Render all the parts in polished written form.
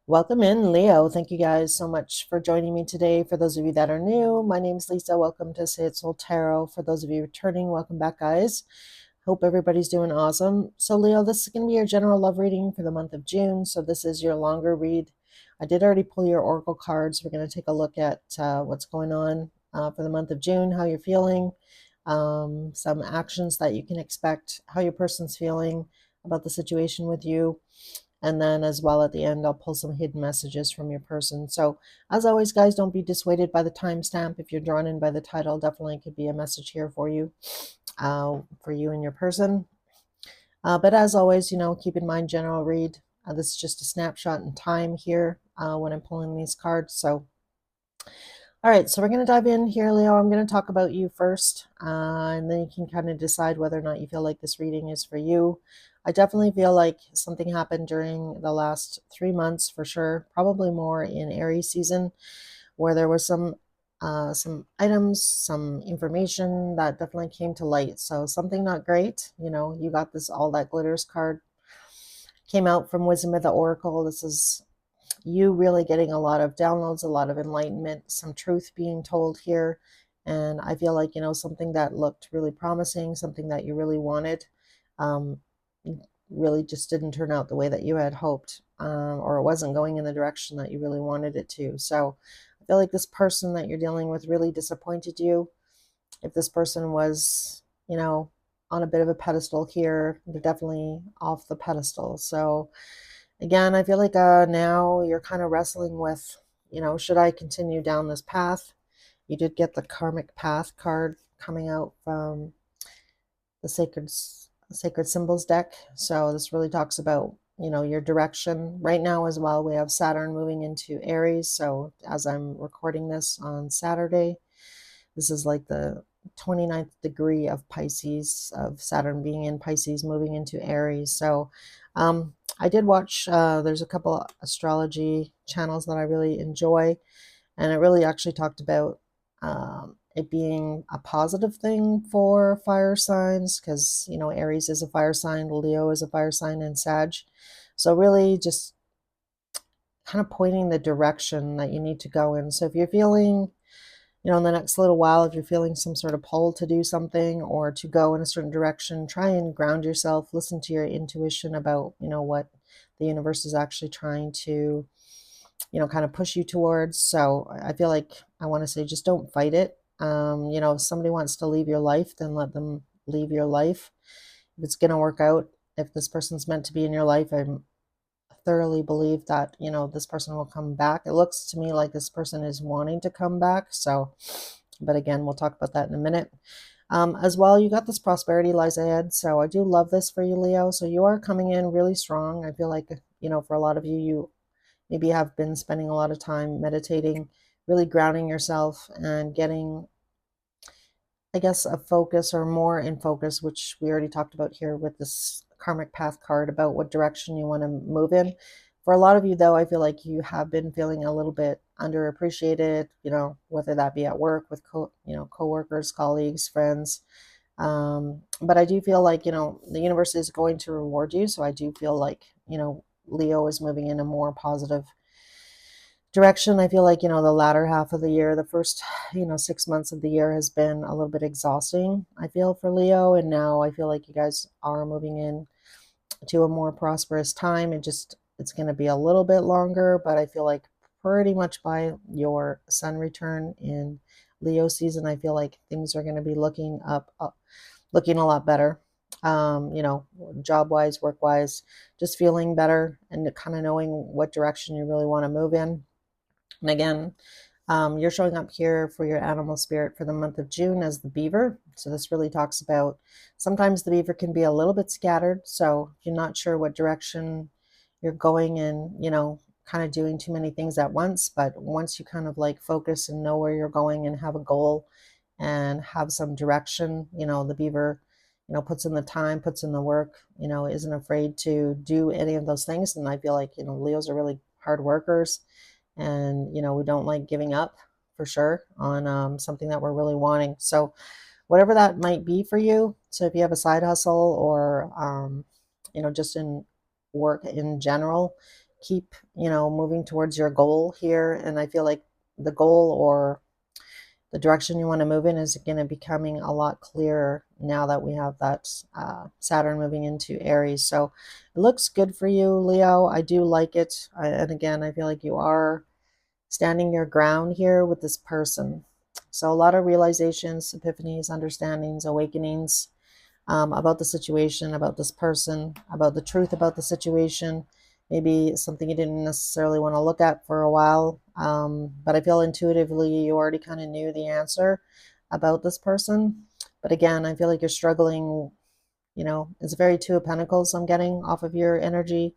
Welcome in, Leo. Thank you guys so much for joining me today. For those of you that are new, my name's Lisa. Welcome to Say It Soul Tarot. For those of you returning, welcome back, guys. Hope everybody's doing awesome. So, Leo, this is going to be your general love reading for the month of June. So, this is your longer read. I did already pull your oracle cards. We're going to take a look at what's going on for the month of June, how you're feeling, some actions that you can expect, how your person's feeling about the situation with you. And then as well at the end, I'll pull some hidden messages from your person. So as always, guys, don't be dissuaded by the timestamp. If you're drawn in by the title, definitely could be a message here for you and your person. But as always, keep in mind general read. This is just a snapshot in time here when I'm pulling these cards. So all right, so we're going to dive in here, Leo. I'm going to talk about you first, and then you can kind of decide whether or not you feel like this reading is for you. I definitely feel like something happened during the last 3 months for sure, probably more in Aries season, where there was some items, some information that definitely came to light. So something not great. You got this all that glitters card came out from Wisdom of the Oracle. This is you really getting a lot of downloads, a lot of enlightenment, some truth being told here. And I feel like, something that looked really promising, something that you really wanted, um, really just didn't turn out the way that you had hoped, or it wasn't going in the direction that you really wanted it to. So I feel like this person that you're dealing with really disappointed you. If this person was, on a bit of a pedestal here, they're definitely off the pedestal. So again, I feel like now you're kind of wrestling with, should I continue down this path? You did get the karmic path card coming out from the sacred symbols deck. So this really talks about, your direction right now as well. We have Saturn moving into Aries. So as I'm recording this on Saturday, this is like the 29th degree of Pisces, of Saturn being in Pisces, moving into Aries. So I did watch, there's a couple astrology channels that I really enjoy, and it really actually talked about it being a positive thing for fire signs because, Aries is a fire sign, Leo is a fire sign, and Sag. So really just kind of pointing the direction that you need to go in. So if you're feeling, in the next little while, if you're feeling some sort of pull to do something or to go in a certain direction, try and ground yourself, listen to your intuition about, what the universe is actually trying to, kind of push you towards. So I feel like I want to say just don't fight it. If somebody wants to leave your life, then let them leave your life. If it's going to work out, if this person's meant to be in your life, I'm thoroughly believe that this person will come back. It looks to me like this person is wanting to come back. So, but again, we'll talk about that in a minute. As well, you got this prosperity lies ahead. So I do love this for you, Leo. So you are coming in really strong. I feel like, for a lot of you, you maybe have been spending a lot of time meditating, really grounding yourself and getting, I guess, a focus or more in focus, which we already talked about here with this karmic path card about what direction you want to move in. For a lot of you, though, I feel like you have been feeling a little bit underappreciated, whether that be at work with coworkers, colleagues, friends. But I do feel like, the universe is going to reward you. So I do feel like, Leo is moving in a more positive direction. I feel like, the latter half of the year, the first, 6 months of the year has been a little bit exhausting, I feel, for Leo. And now I feel like you guys are moving in to a more prosperous time. It's going to be a little bit longer, but I feel like pretty much by your sun return in Leo season, I feel like things are going to be looking a lot better. Job wise, work wise, just feeling better and kind of knowing what direction you really want to move in. And again, you're showing up here for your animal spirit for the month of June as the beaver. So this really talks about sometimes the beaver can be a little bit scattered. So if you're not sure what direction you're going in, kind of doing too many things at once. But once you kind of like focus and know where you're going and have a goal and have some direction, the beaver, puts in the time, puts in the work, isn't afraid to do any of those things. And I feel like, Leos are really hard workers, and we don't like giving up for sure on something that we're really wanting. So whatever that might be for you, so if you have a side hustle or just in work in general, keep, moving towards your goal here. And I feel like the goal or the direction you want to move in is going to be becoming a lot clearer now that we have that Saturn moving into Aries. So it looks good for you, Leo. I do like it. And again, I feel like you are standing your ground here with this person. So a lot of realizations, epiphanies, understandings, awakenings about the situation, about this person, about the truth about the situation. Maybe something you didn't necessarily want to look at for a while. But I feel intuitively you already kind of knew the answer about this person. But again, I feel like you're struggling. It's very Two of Pentacles I'm getting off of your energy,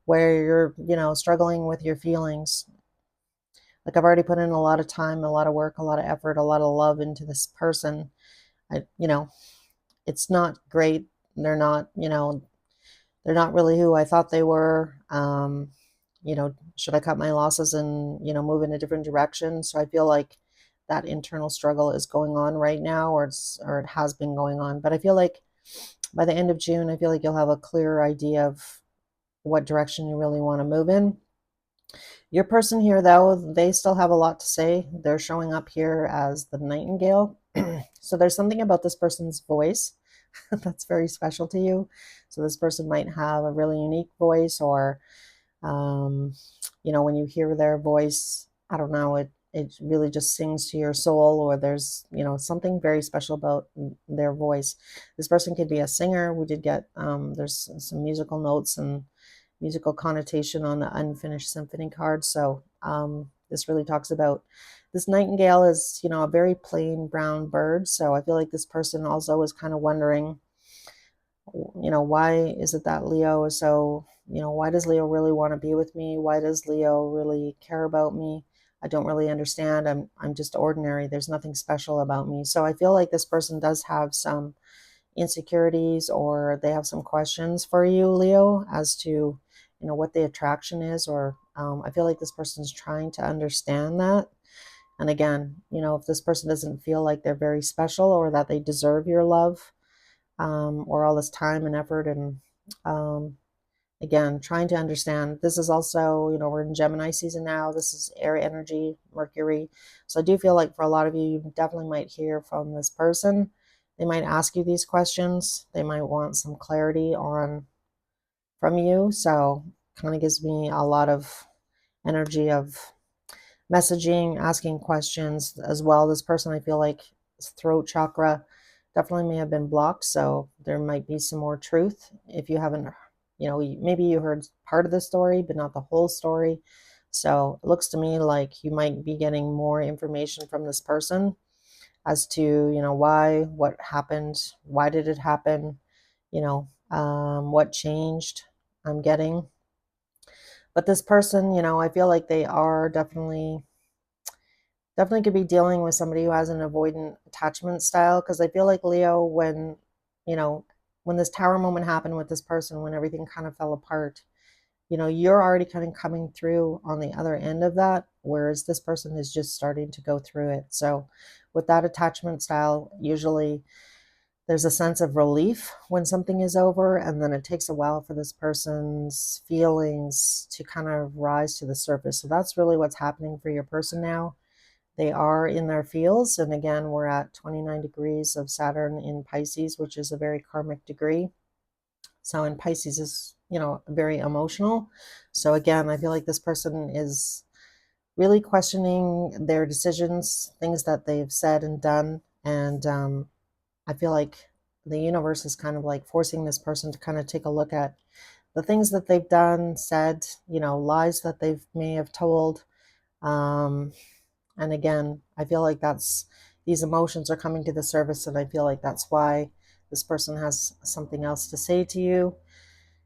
where you're, struggling with your feelings. Like I've already put in a lot of time, a lot of work, a lot of effort, a lot of love into this person. It's not great. They're not, they're not really who I thought they were. Should I cut my losses and, move in a different direction? So I feel like that internal struggle is going on right now, or it has been going on. But I feel like by the end of June, I feel like you'll have a clearer idea of what direction you really want to move in. Your person here, though, they still have a lot to say. They're showing up here as the Nightingale. So there's something about this person's voice that's very special to you. So this person might have a really unique voice, or when you hear their voice, I don't know, it really just sings to your soul, or there's, something very special about their voice. This person could be a singer. We did get, there's some musical notes and musical connotation on the unfinished symphony card. So this really talks about this nightingale is, a very plain brown bird. So I feel like this person also is kind of wondering, why is it that Leo is so, why does Leo really want to be with me? Why does Leo really care about me? I don't really understand. I'm just ordinary. There's nothing special about me. So I feel like this person does have some insecurities, or they have some questions for you, Leo, as to, what the attraction is, or I feel like this person's trying to understand that. And again, if this person doesn't feel like they're very special, or that they deserve your love, or all this time and effort, and again, trying to understand. This is also, we're in Gemini season now. This is air energy, Mercury. So I do feel like for a lot of you, you definitely might hear from this person. They might ask you these questions. They might want some clarity on from you. So kind of gives me a lot of energy of messaging, asking questions as well. This person, I feel like throat chakra definitely may have been blocked. So there might be some more truth. If you haven't, maybe you heard part of the story, but not the whole story. So it looks to me like you might be getting more information from this person as to, why, what happened, why did it happen, what changed. I'm getting. But this person, I feel like they are definitely could be dealing with somebody who has an avoidant attachment style, because I feel like Leo, you know when this tower moment happened with this person, when everything kind of fell apart, you're already kind of coming through on the other end of that, whereas this person is just starting to go through it. So with that attachment style, usually there's a sense of relief when something is over, and then it takes a while for this person's feelings to kind of rise to the surface. So that's really what's happening for your person now. They are in their fields. And again, we're at 29 degrees of Saturn in Pisces, which is a very karmic degree. So in Pisces is, very emotional. So again, I feel like this person is really questioning their decisions, things that they've said and done. And I feel like the universe is kind of like forcing this person to kind of take a look at the things that they've done, said, lies that they may have told. Um, and again, I feel like these emotions are coming to the surface, and I feel like that's why this person has something else to say to you.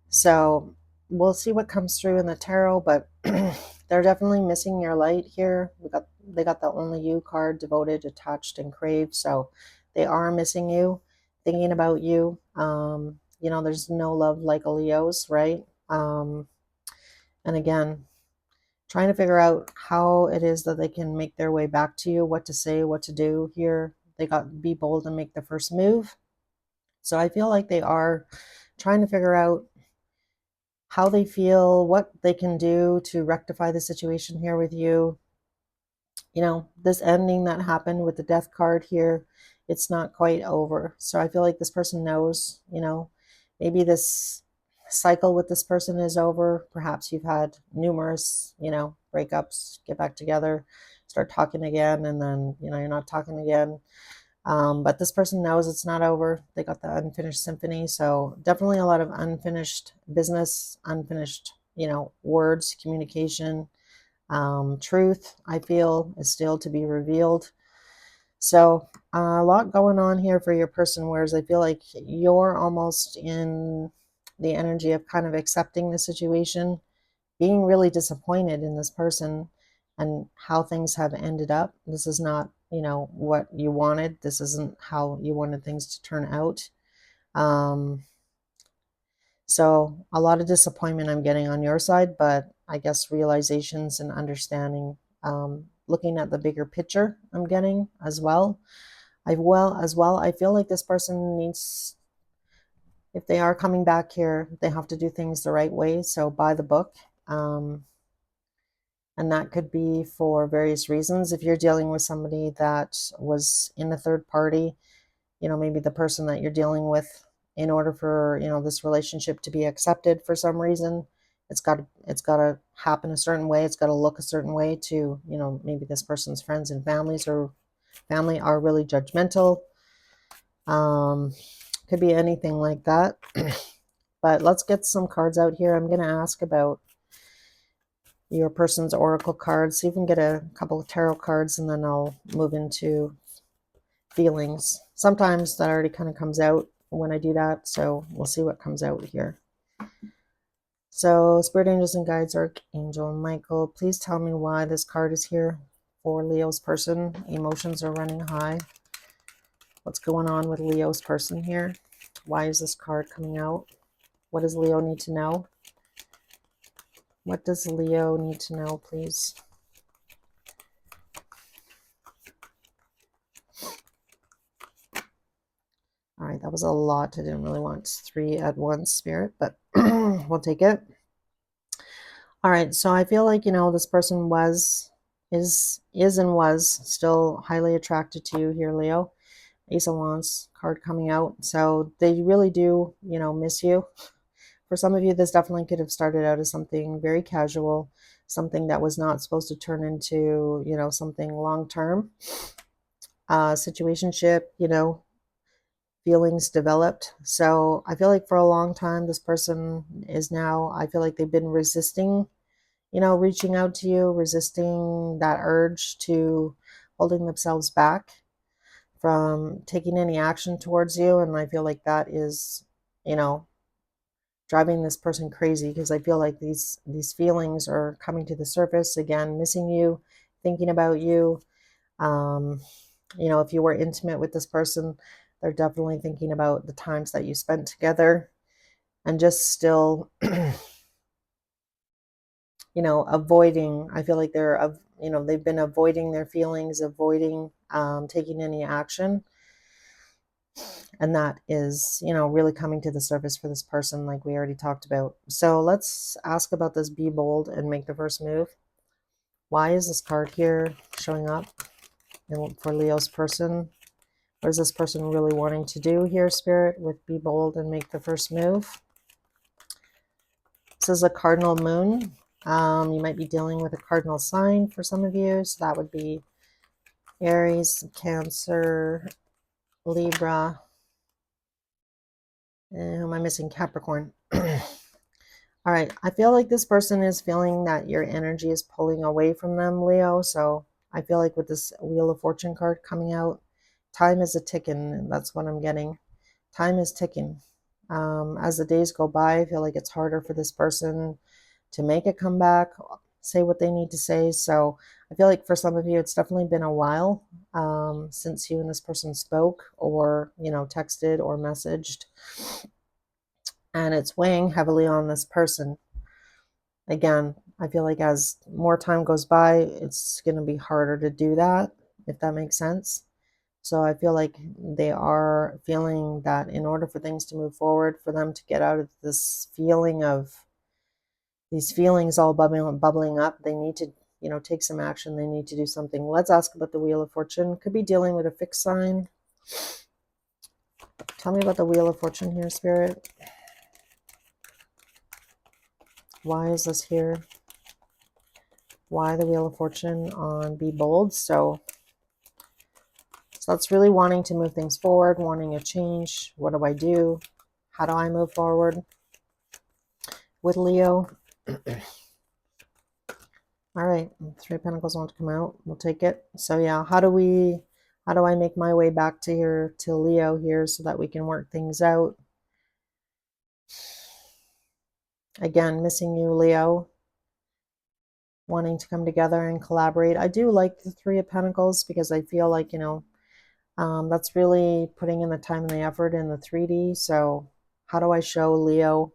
So we'll see what comes through in the tarot, but they're definitely missing your light here. They got the Only You card, devoted, attached, and craved. So they are missing you, thinking about you. There's no love like a Leo's, right? And again, trying to figure out how it is that they can make their way back to you, what to say, what to do here. They got to be bold and make the first move. So I feel like they are trying to figure out how they feel, what they can do to rectify the situation here with you. This ending that happened with the death card here, it's not quite over. So I feel like this person knows, maybe this cycle with this person is over. Perhaps you've had numerous, breakups, get back together, start talking again, and then, you're not talking again. But this person knows it's not over. They got the unfinished symphony. So definitely a lot of unfinished business, unfinished, words, communication. Truth, I feel, is still to be revealed. So a lot going on here for your person, whereas I feel like you're almost in the energy of kind of accepting the situation, being really disappointed in this person and how things have ended up. This is not, what you wanted. This isn't how you wanted things to turn out. Um, so a lot of disappointment I'm getting on your side, but I guess realizations and understanding, looking at the bigger picture I'm getting as well. I feel like this person needs, if they are coming back here, they have to do things the right way. So by the book. And that could be for various reasons. If you're dealing with somebody that was in a third party, maybe the person that you're dealing with, in order for, this relationship to be accepted for some reason, it's got to happen a certain way. It's got to look a certain way to, maybe this person's friends and family are really judgmental. Could be anything like that. But let's get some cards out here. I'm going to ask about your person's oracle cards. So you can get a couple of tarot cards, and then I'll move into feelings. Sometimes that already kind of comes out when I do that, so we'll see what comes out here. So Spirit Angels and Guides, Archangel Michael, please tell me why this card is here for Leo's person. Emotions are running high. What's going on with Leo's person here? Why is this card coming out? What does Leo need to know? What does Leo need to know, please? All right, that was a lot. I didn't really want 3 at once, Spirit, but we'll take it. All right, so I feel like, this person is and was still highly attracted to you here, Leo. Ace of Wands card coming out. So they really do, miss you. For some of you, this definitely could have started out as something very casual, something that was not supposed to turn into, something long-term. Situationship, feelings developed. So I feel like for a long time, this person is now, I feel like they've been resisting, reaching out to you, resisting that urge to holding themselves back from taking any action towards you. And I feel like that is, driving this person crazy, because I feel like these feelings are coming to the surface again, missing you, thinking about you. If you were intimate with this person, they're definitely thinking about the times that you spent together, and just still, avoiding. I feel like they've been avoiding their feelings, avoiding taking any action. And that is, really coming to the surface for this person, like we already talked about. So let's ask about this be bold and make the first move. Why is this card here showing up for Leo's person? What is this person really wanting to do here, Spirit, with be bold and make the first move? This is a cardinal moon. You might be dealing with a cardinal sign for some of you. So that would be Aries, Cancer, Libra. And who am I missing? Capricorn. All right, I feel like this person is feeling that your energy is pulling away from them, Leo. So I feel like with this Wheel of Fortune card coming out, time is a ticking, and that's what I'm getting. Time is ticking. As the days go by, I feel like it's harder for this person to make a comeback, say what they need to say. So I feel like for some of you, it's definitely been a while since you and this person spoke, or, texted or messaged. And it's weighing heavily on this person. Again, I feel like as more time goes by, it's going to be harder to do that, if that makes sense. So I feel like they are feeling that in order for things to move forward, for them to get out of this feeling of these feelings all bubbling up. They need to, take some action. They need to do something. Let's ask about the Wheel of Fortune. Could be dealing with a fixed sign. Tell me about the Wheel of Fortune here, Spirit. Why is this here? Why the Wheel of Fortune on Be Bold? So that's really wanting to move things forward, wanting a change. What do I do? How do I move forward? With Leo. All right, Three of Pentacles want to come out. We'll take it. So yeah, how do I make my way back to here, to Leo here, so that we can work things out? Again, missing you, Leo. Wanting to come together and collaborate. I do like the Three of Pentacles because I feel like, that's really putting in the time and the effort in the 3D. So how do I show Leo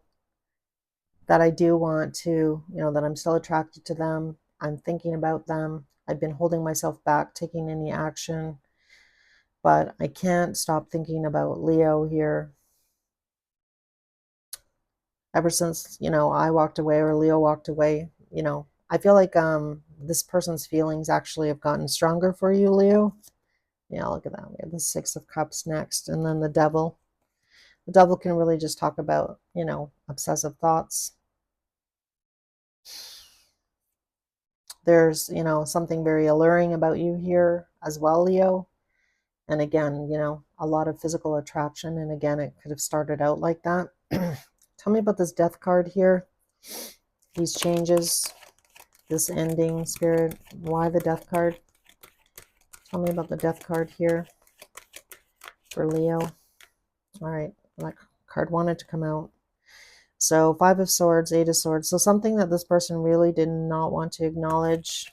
that I do want to, that I'm still attracted to them? I'm thinking about them. I've been holding myself back, taking any action, but I can't stop thinking about Leo here. Ever since, I walked away or Leo walked away, I feel like this person's feelings actually have gotten stronger for you, Leo. Yeah, look at that. We have the Six of Cups next, and then the Devil. The Devil can really just talk about, obsessive thoughts. There's, something very alluring about you here as well, Leo. And again, a lot of physical attraction. And again, it could have started out like that. Tell me about this Death card here. These changes, this ending, Spirit. Why the Death card? Tell me about the Death card here for Leo. All right, that card wanted to come out. So Five of Swords, Eight of Swords. So something that this person really did not want to acknowledge.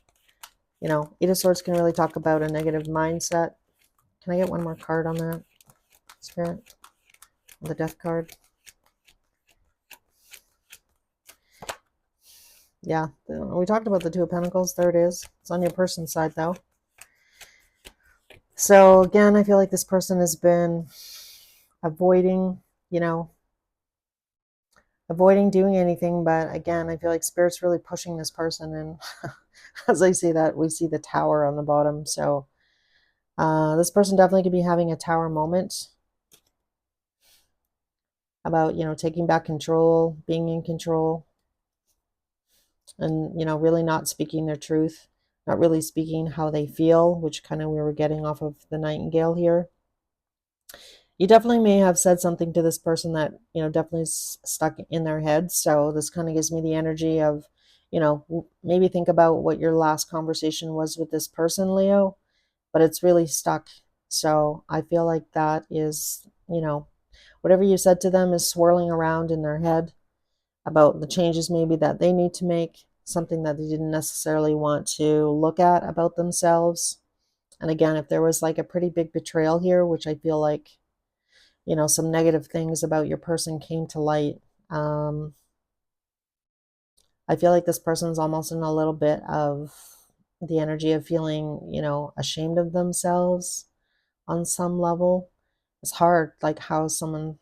Eight of Swords can really talk about a negative mindset. Can I get one more card on that, Spirit? The Death card. Yeah, we talked about the Two of Pentacles. There it is. It's on your person's side, though. So again, I feel like this person has been avoiding, avoiding doing anything. But again, I feel like Spirit's really pushing this person. And as I say that, we see the Tower on the bottom. So this person definitely could be having a Tower moment about, taking back control, being in control, and, really not speaking their truth, not really speaking how they feel, which kind of we were getting off of the Nightingale here. You definitely may have said something to this person that, definitely is stuck in their head. So this kind of gives me the energy of, maybe think about what your last conversation was with this person, Leo, but it's really stuck. So I feel like that is, whatever you said to them is swirling around in their head about the changes maybe that they need to make, something that they didn't necessarily want to look at about themselves. And again, if there was like a pretty big betrayal here, which I feel like, some negative things about your person came to light, I feel like this person's almost in a little bit of the energy of feeling, ashamed of themselves on some level. It's hard, like how someone,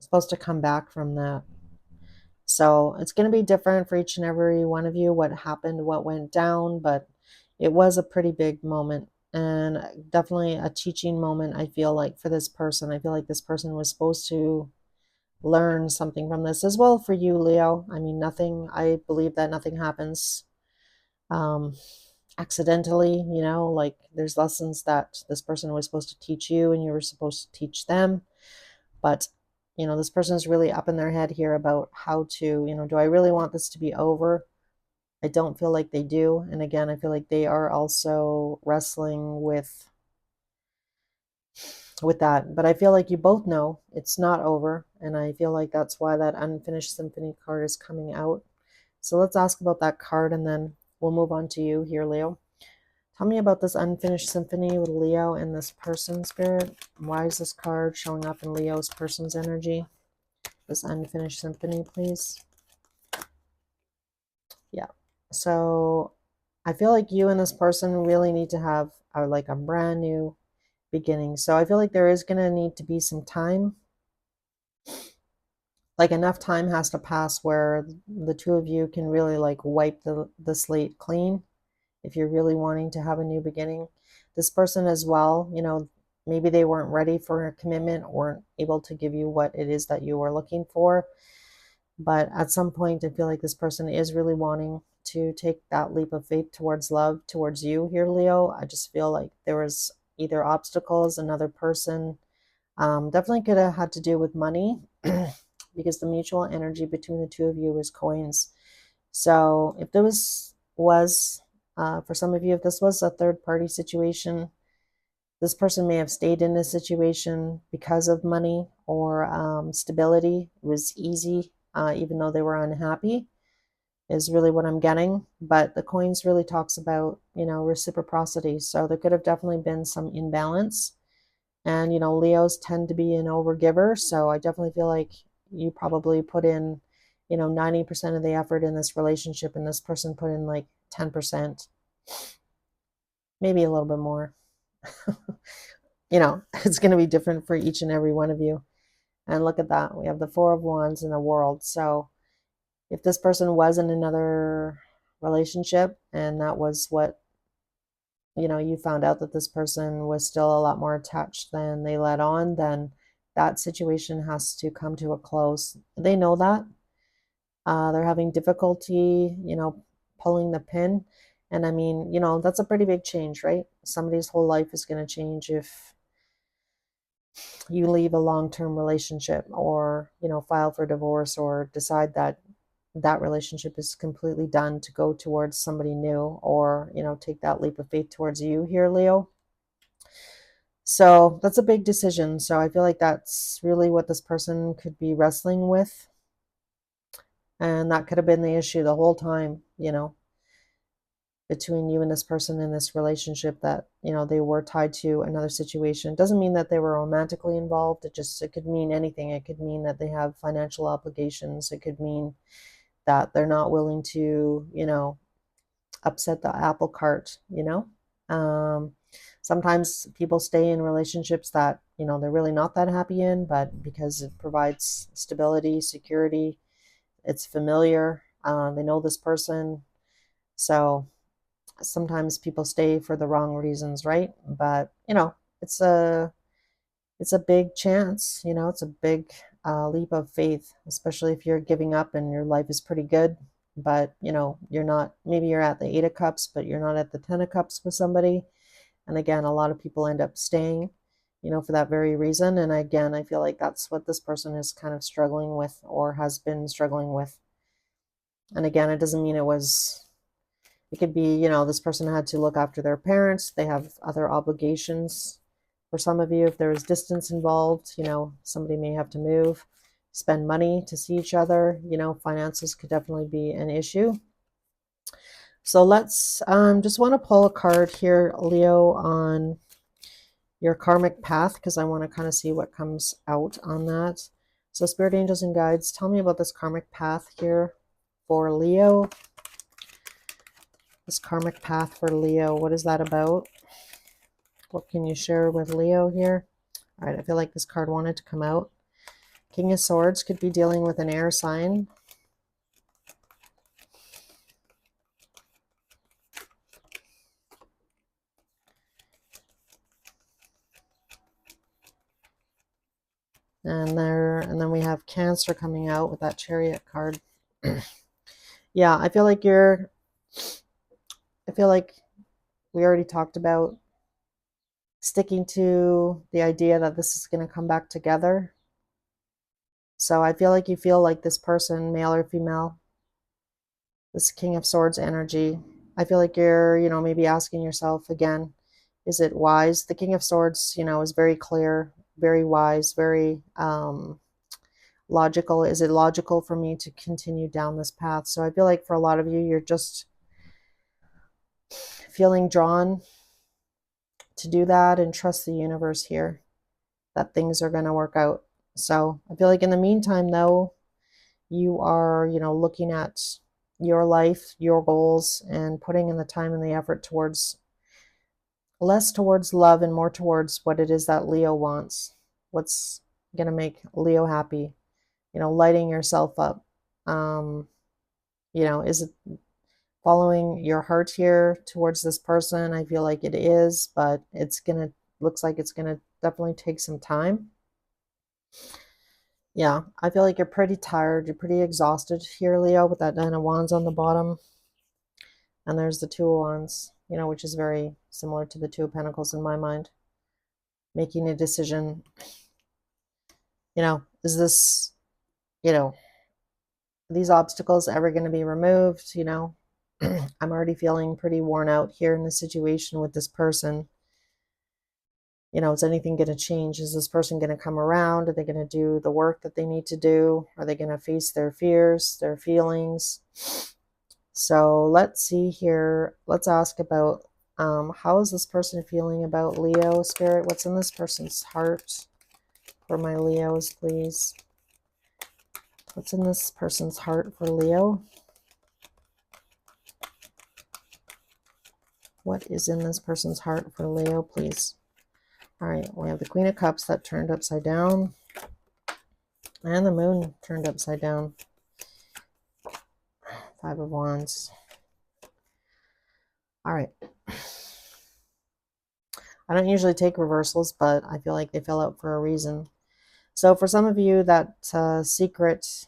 supposed to come back from that. So it's going to be different for each and every one of you, what happened, what went down, but it was a pretty big moment and definitely a teaching moment, I feel like, for this person. I feel like this person was supposed to learn something from this as well for you, Leo. I mean, I believe that nothing happens um, accidentally, like there's lessons that this person was supposed to teach you and you were supposed to teach them. But this person is really up in their head here about how to, do I really want this to be over? I don't feel like they do. And again, I feel like they are also wrestling with that. But I feel like you both know it's not over. And I feel like that's why that Unfinished Symphony card is coming out. So let's ask about that card and then we'll move on to you here, Leo. Tell me about this Unfinished Symphony with Leo and this person, Spirit. Why is this card showing up in Leo's person's energy? This Unfinished Symphony, please. Yeah. So I feel like you and this person really need to have like a brand new beginning. So I feel like there is going to need to be some time. like enough time has to pass where the two of you can really like wipe the slate clean if you're really wanting to have a new beginning. This person as well, maybe they weren't ready for a commitment, weren't able to give you what it is that you were looking for. But at some point, I feel like this person is really wanting to take that leap of faith towards love, towards you here, Leo. I just feel like there was either obstacles, another person. Definitely could have had to do with money because the mutual energy between the two of you is coins. So if there was for some of you, if this was a third party situation, this person may have stayed in this situation because of money or stability. It was easy, even though they were unhappy, is really what I'm getting. But the coins really talks about, reciprocity. So there could have definitely been some imbalance. And, Leos tend to be an overgiver. So I definitely feel like you probably put in, 90% of the effort in this relationship, and this person put in like 10%, maybe a little bit more. It's going to be different for each and every one of you. And look at that. We have the Four of Wands in the world. So if this person was in another relationship and that was what, you found out that this person was still a lot more attached than they let on, then that situation has to come to a close. They know that. They're having difficulty, pulling the pin. And I mean, that's a pretty big change, right? Somebody's whole life is going to change if you leave a long-term relationship or, file for divorce or decide that that relationship is completely done to go towards somebody new or, take that leap of faith towards you here, Leo. So that's a big decision. So I feel like that's really what this person could be wrestling with. And that could have been the issue the whole time, between you and this person in this relationship, that they were tied to another situation. It doesn't mean that they were romantically involved. It could mean anything. It could mean that they have financial obligations. It could mean that they're not willing to upset the apple cart. Sometimes people stay in relationships that they're really not that happy in, but because it provides stability, security, it's familiar, they know this person. So sometimes people stay for the wrong reasons, right? But it's a it's a big chance. It's a big leap of faith, especially if you're giving up and your life is pretty good, but you're not. Maybe you're at the Eight of Cups, but you're not at the Ten of Cups with somebody. And again, a lot of people end up staying, for that very reason. And again, I feel like that's what this person is kind of struggling with or has been struggling with. And again, it doesn't mean it could be, this person had to look after their parents. They have other obligations. For some of you, if there's distance involved, somebody may have to move, spend money to see each other. Finances could definitely be an issue. So let's just want to pull a card here, Leo, on your karmic path, because I want to kind of see what comes out on that. So spirit angels and guides, tell me about this karmic path here for Leo. This karmic path for Leo, what is that about? What can you share with Leo here? All right, I feel like this card wanted to come out. King of Swords could be dealing with an air sign. And then we have Cancer coming out with that Chariot card. Yeah, I feel like we already talked about sticking to the idea that this is going to come back together. So I feel like you feel like this person, male or female, this King of Swords energy, I feel like you're, maybe asking yourself again, is it wise? The King of Swords, is very clear, very wise, very logical. Is it logical for me to continue down this path? So I feel like for a lot of you, you're just feeling drawn to do that and trust the universe here that things are going to work out. So I feel like in the meantime, though, you are, looking at your life, your goals, and putting in the time and the effort towards less towards love and more towards what it is that Leo wants. What's going to make Leo happy? lighting yourself up. Is it following your heart here towards this person? I feel like it is, but looks like it's gonna definitely take some time. Yeah, I feel like you're pretty tired. You're pretty exhausted here, Leo, with that Nine of Wands on the bottom. And there's the Two of Wands, which is very similar to the Two of Pentacles in my mind. Making a decision. Is this, you know, these obstacles ever going to be removed? I'm already feeling pretty worn out here in the situation with this person. Is anything going to change? Is this person going to come around? Are they going to do the work that they need to do? Are they going to face their fears, their feelings? So let's see here. Let's ask about how is this person feeling about Leo, Spirit? What's in this person's heart for my Leos, please? What's in this person's heart for Leo? What is in this person's heart for Leo, please? All right, we have the Queen of Cups that turned upside down. And the Moon turned upside down. Five of Wands. All right. I don't usually take reversals, but I feel like they fell out for a reason. So for some of you, that those secrets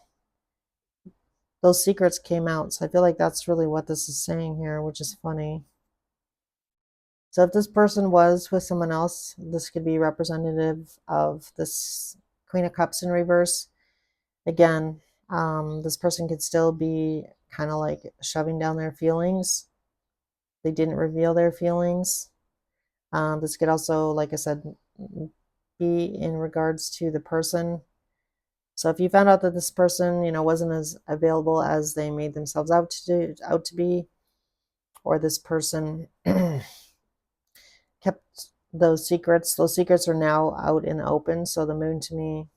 came out. So I feel like that's really what this is saying here, which is funny. So if this person was with someone else, this could be representative of this Queen of Cups in reverse. Again, this person could still be kind of like shoving down their feelings. They didn't reveal their feelings. This could also, like I said, be in regards to the person. So if you found out that this person, wasn't as available as they made themselves out to be, or this person kept those secrets are now out in the open. So the Moon to me,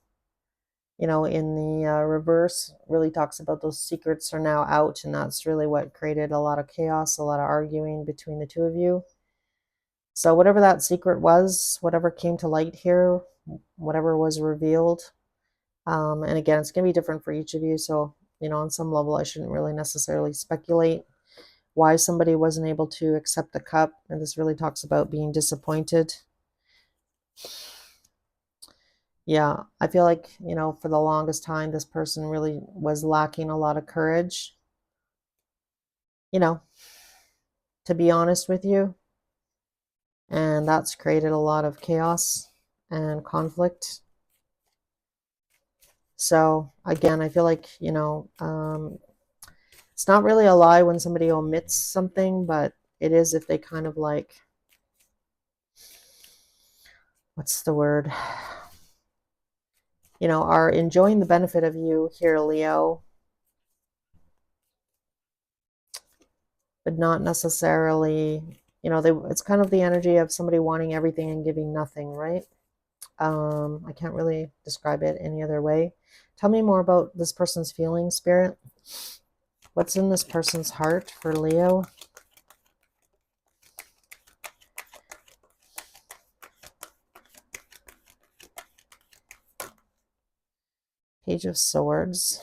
in the reverse, really talks about those secrets are now out, and that's really what created a lot of chaos, a lot of arguing between the two of you. So whatever that secret was, whatever came to light here, whatever was revealed, and again, it's going to be different for each of you. So, on some level, I shouldn't really necessarily speculate why somebody wasn't able to accept the cup. And this really talks about being disappointed. Yeah, I feel like, for the longest time, this person really was lacking a lot of courage, to be honest with you. And that's created a lot of chaos and conflict. So again, I feel like, it's not really a lie when somebody omits something, but it is if they kind of like, what's the word? Are enjoying the benefit of you here, Leo, but not necessarily, it's kind of the energy of somebody wanting everything and giving nothing, right? I can't really describe it any other way. Tell me more about this person's feeling, Spirit. What's in this person's heart for Leo? Page of Swords.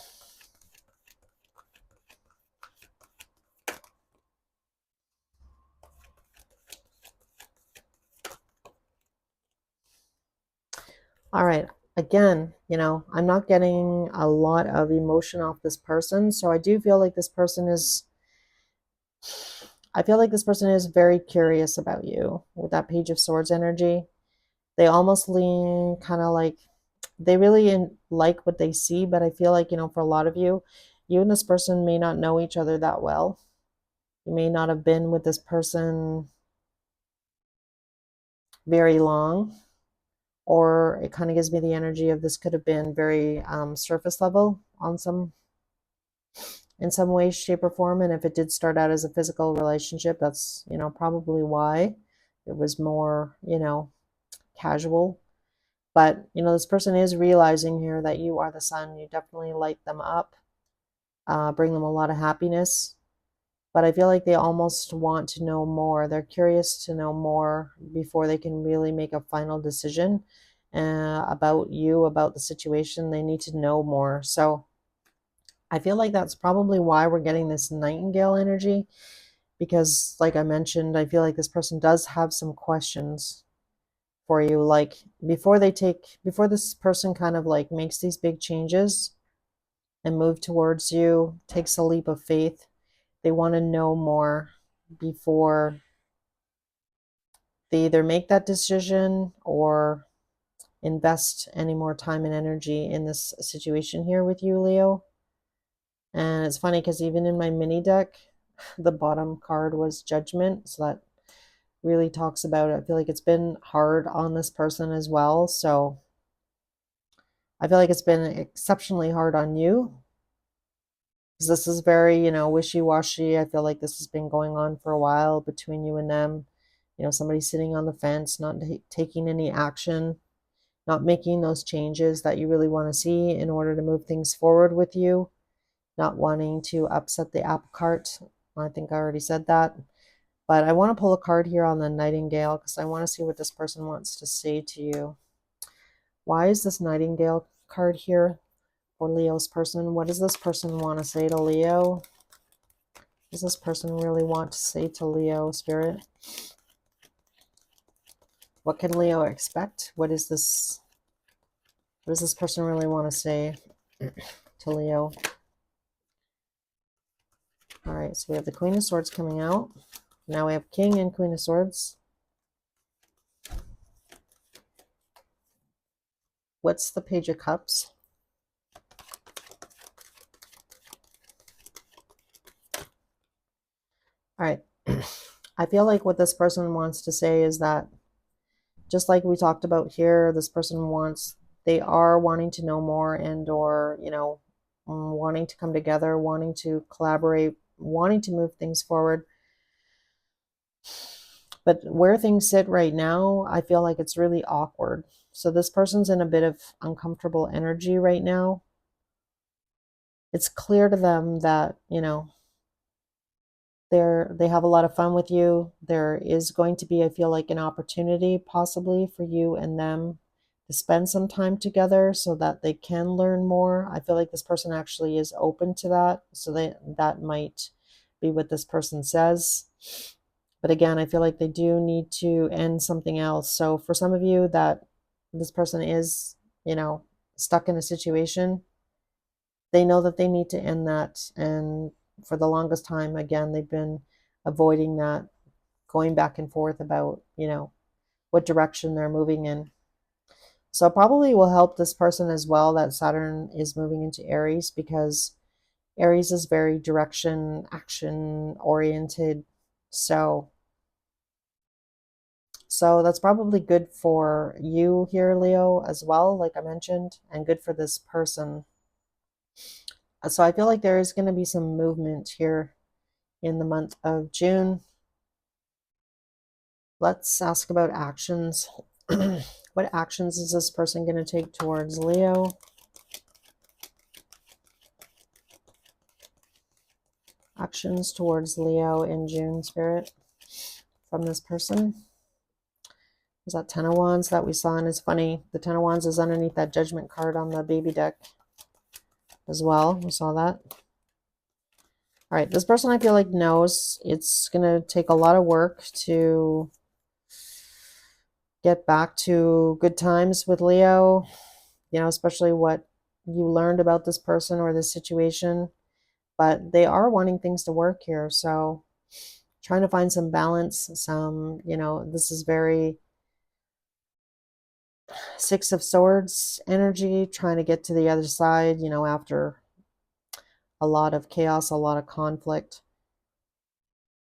All right. Again, I'm not getting a lot of emotion off this person. So I do feel like this person is very curious about you with that Page of Swords energy. They almost lean kind of like they really like what they see, but I feel like, for a lot of you, you and this person may not know each other that well. You may not have been with this person very long, or it kind of gives me the energy of this could have been very surface level in some way, shape, or form. And if it did start out as a physical relationship, that's, probably why it was more, casual. But, this person is realizing here that you are the sun. You definitely light them up, bring them a lot of happiness. But I feel like they almost want to know more. They're curious to know more before they can really make a final decision. about you, about the situation. They need to know more. So I feel like that's probably why we're getting this nightingale energy, because like I mentioned, I feel like this person does have some questions for you. Like before this person kind of like makes these big changes and move towards you, takes a leap of faith, they want to know more before they either make that decision or invest any more time and energy in this situation here with you, Leo. And it's funny because even in my mini deck, the bottom card was Judgment. So that really talks about it. I feel like it's been hard on this person as well. So I feel like it's been exceptionally hard on you because this is very, wishy-washy. I feel like this has been going on for a while between you and them. Somebody sitting on the fence, not taking any action, not making those changes that you really want to see in order to move things forward with you, not wanting to upset the apple cart. I think I already said that. But I want to pull a card here on the Nightingale because I want to see what this person wants to say to you. Why is this Nightingale card here for Leo's person? What does this person want to say to Leo? Does this person really want to say to Leo, Spirit? What can Leo expect? What does this person really want to say to Leo? All right, so we have the Queen of Swords coming out. Now we have King and Queen of Swords. What's the Page of Cups? All right. I feel like what this person wants to say is that, just like we talked about here, they are wanting to know more and or, wanting to come together, wanting to collaborate, wanting to move things forward. But where things sit right now, I feel like it's really awkward. So this person's in a bit of uncomfortable energy right now. It's clear to them that, they have a lot of fun with you. There is going to be, I feel like, an opportunity possibly for you and them to spend some time together so that they can learn more. I feel like this person actually is open to that. So that might be what this person says. But again, I feel like they do need to end something else. So for some of you that this person is, stuck in a situation, they know that they need to end that. And for the longest time, again, they've been avoiding that, going back and forth about, what direction they're moving in. So probably will help this person as well that Saturn is moving into Aries, because Aries is very direction, action oriented. So that's probably good for you here, Leo, as well, like I mentioned, and good for this person. So I feel like there is going to be some movement here in the month of June. Let's ask about actions. What actions is this person going to take towards Leo? Actions towards Leo in June, Spirit, from this person. Is that Ten of Wands that we saw? And it's funny, the Ten of Wands is underneath that Judgment card on the baby deck as well. We saw that. All right, this person I feel like knows it's going to take a lot of work to get back to good times with Leo, especially what you learned about this person or this situation. But they are wanting things to work here. So trying to find some balance, this is very Six of Swords energy, trying to get to the other side, after a lot of chaos, a lot of conflict.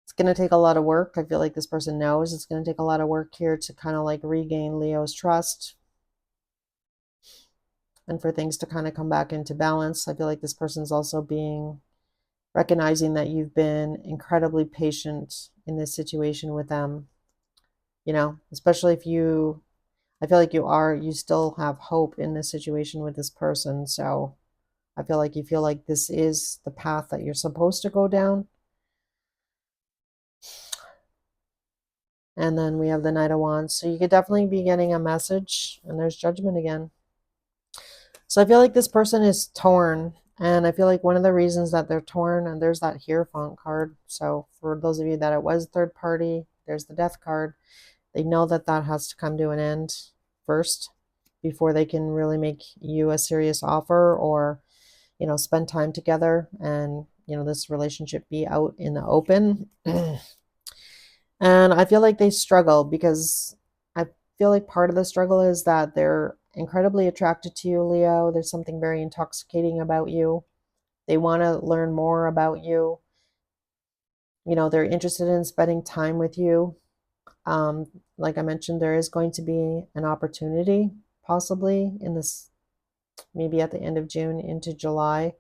It's going to take a lot of work. I feel like this person knows it's going to take a lot of work here to kind of like regain Leo's trust and for things to kind of come back into balance. I feel like this person's also recognizing that you've been incredibly patient in this situation with them, especially if I feel like you still have hope in this situation with this person. So I feel like you feel like this is the path that you're supposed to go down. And then we have the Knight of Wands. So you could definitely be getting a message, and there's Judgment again. So I feel like this person is torn. And I feel like one of the reasons that they're torn, and there's that Hierophant card. So for those of you that it was third party, there's the Death card. They know that that has to come to an end first before they can really make you a serious offer, or, you know, spend time together and, you know, this relationship be out in the open. And I feel like they struggle because I feel like part of the struggle is that they're incredibly attracted to you, Leo. There's something very intoxicating about you. They want to learn more about you. You know, they're interested in spending time with you. Um, like I mentioned, there is going to be an opportunity possibly in this, maybe at the end of June into July,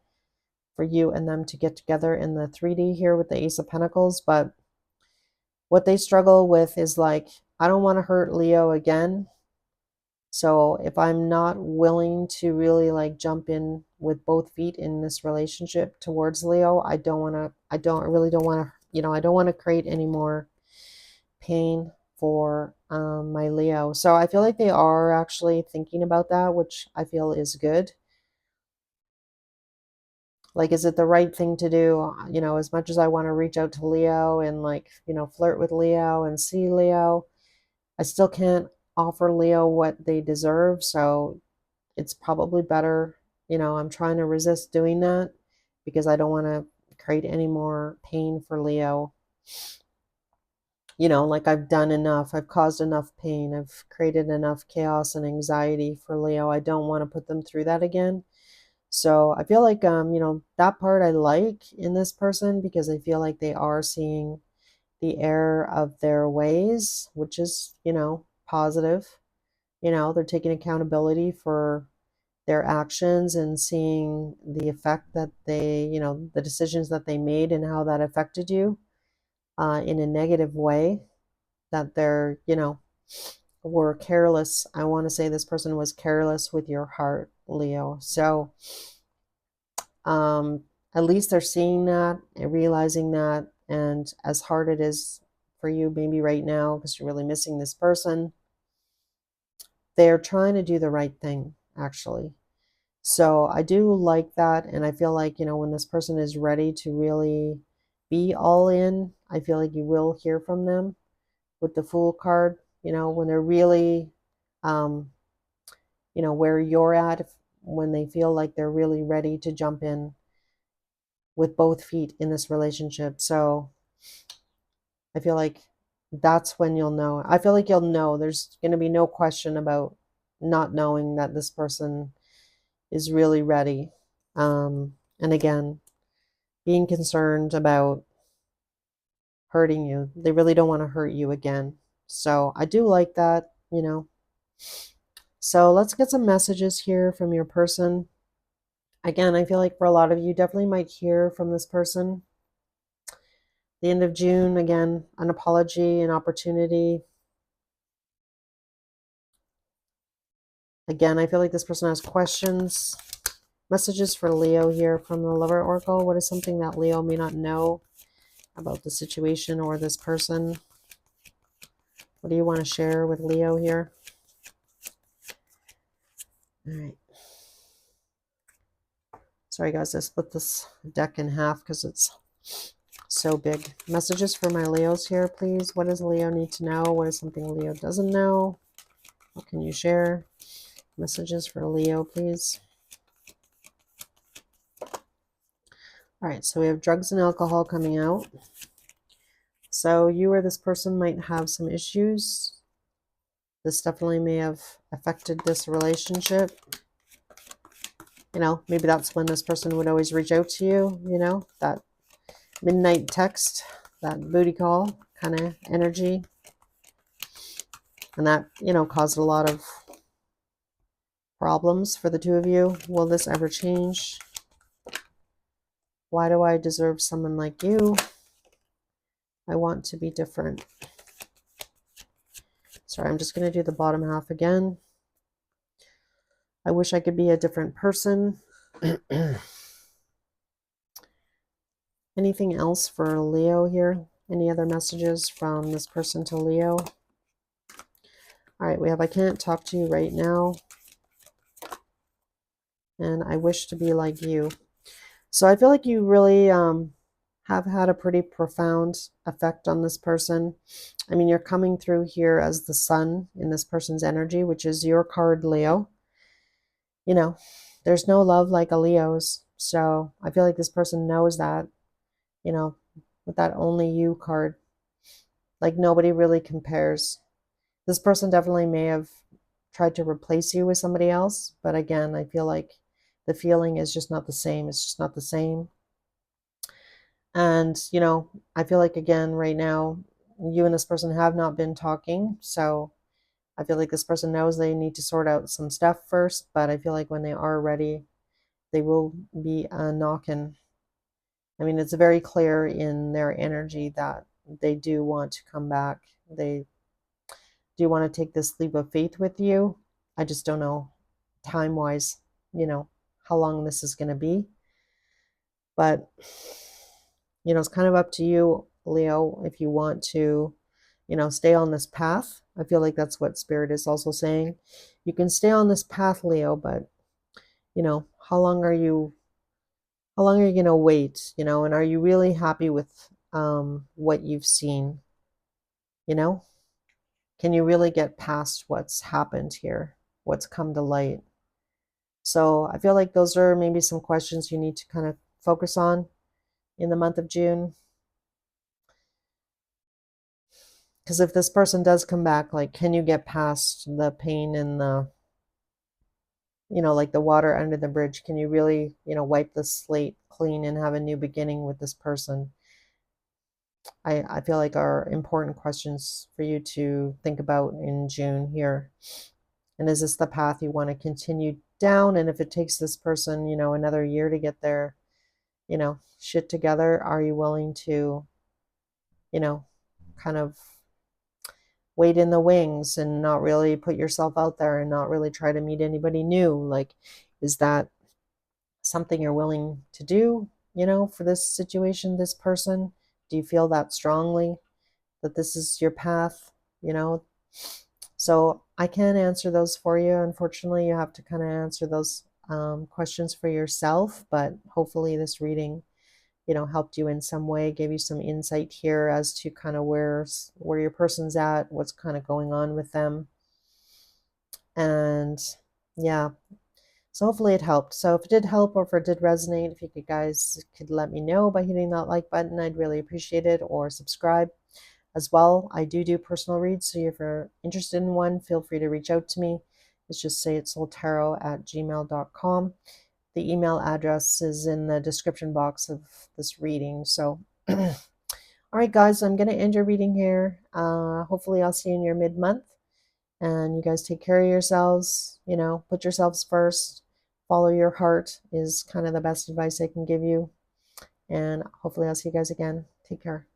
for you and them to get together in the 3D here with the Ace of Pentacles. But what they struggle with is like, I don't want to hurt Leo again. So if I'm not willing to really like jump in with both feet in this relationship towards Leo, I really don't want to, you know, I don't want to create any more pain for my Leo. So I feel like they are actually thinking about that, which I feel is good. Like, is it the right thing to do? You know, as much as I want to reach out to Leo and like, you know, flirt with Leo and see Leo, I still can't offer Leo what they deserve. So it's probably better, you know, I'm trying to resist doing that because I don't want to create any more pain for Leo. You know, like I've done enough, I've caused enough pain, I've created enough chaos and anxiety for Leo. I don't want to put them through that again. So I feel like, you know, that part I like in this person because I feel like they are seeing the error of their ways, which is, you know, positive. You know, they're taking accountability for their actions and seeing the effect that they, you know, the decisions that they made and how that affected you in a negative way, that they're, you know, were careless. I want to say this person was careless with your heart, Leo. So um, at least they're seeing that and realizing that. And as hard it is for you, maybe right now, because you're really missing this person, they're trying to do the right thing, actually. So I do like that. And I feel like, you know, when this person is ready to really be all in, I feel like you will hear from them with the Fool card, you know, when they're really, um, you know, where you're at, when they feel like they're really ready to jump in with both feet in this relationship. So I feel like that's when you'll know. I feel like you'll know. There's going to be no question about not knowing that this person is really ready. And again, being concerned about hurting you. They really don't want to hurt you again. So I do like that, you know. So let's get some messages here from your person. Again, I feel like for a lot of you, definitely might hear from this person. The end of June, again, an apology, an opportunity. Again, I feel like this person has questions. Messages for Leo here from the Lover Oracle. What is something that Leo may not know about the situation or this person? What do you want to share with Leo here? All right. Sorry, guys, I split this deck in half because it's so big. Messages for my Leos here, please. What does Leo need to know? What is something Leo doesn't know? What can you share? Messages for Leo, please. All right, so we have drugs and alcohol coming out. So you or this person might have some issues. This definitely may have affected this relationship. You know, maybe that's when this person would always reach out to you, you know, that midnight text, that booty call kind of energy. And that, you know, caused a lot of problems for the two of you. Will this ever change? Why do I deserve someone like you? I want to be different. Sorry, I'm just going to do the bottom half again. I wish I could be a different person. Anything else for Leo here? Any other messages from this person to Leo? All right, we have I can't talk to you right now, and I wish to be like you. So I feel like you really have had a pretty profound effect on this person. I mean, you're coming through here as the sun in this person's energy, which is your card, Leo. You know, there's no love like a Leo's. So I feel like this person knows that, you know, with that only you card. Like nobody really compares. This person definitely may have tried to replace you with somebody else, but again, I feel like the feeling is just not the same. It's just not the same. And, I feel like again, right now, you and this person have not been talking. So I feel like this person knows they need to sort out some stuff first, but I feel like when they are ready, they will be knocking. I mean, it's very clear in their energy that they do want to come back. They do want to take this leap of faith with you. I just don't know time wise, how long this is going to be. But, it's kind of up to you, Leo, if you want to, stay on this path. I feel like that's what Spirit is also saying. You can stay on this path, Leo, but, how long are you going to wait, and are you really happy with what you've seen, you know? Can you really get past what's happened here, what's come to light? So I feel like those are maybe some questions you need to kind of focus on in the month of June. Because if this person does come back, like, can you get past the pain and like the water under the bridge? Can you really, wipe the slate clean and have a new beginning with this person? I feel like are important questions for you to think about in June here. And is this the path you want to continue down? And if it takes this person, another year to get their, shit together, are you willing to, kind of wait in the wings and not really put yourself out there and not really try to meet anybody new? Like, is that something you're willing to do, for this situation, this person? Do you feel that strongly that this is your path, you know? So I can't answer those for you. Unfortunately, you have to kind of answer those questions for yourself, but hopefully this reading, helped you in some way, gave you some insight here as to kind of where your person's at, what's kind of going on with them. And yeah, so hopefully it helped. So if it did help or if it did resonate, if you guys could let me know by hitting that like button, I'd really appreciate it, or subscribe as well. I do personal reads, so if you're interested in one, feel free to reach out to me. It's just sayitsoultarot@gmail.com. The email address is in the description box of this reading. So, all right, guys, I'm going to end your reading here. Hopefully, I'll see you in your mid-month. And you guys take care of yourselves. Put yourselves first. Follow your heart is kind of the best advice I can give you. And hopefully, I'll see you guys again. Take care.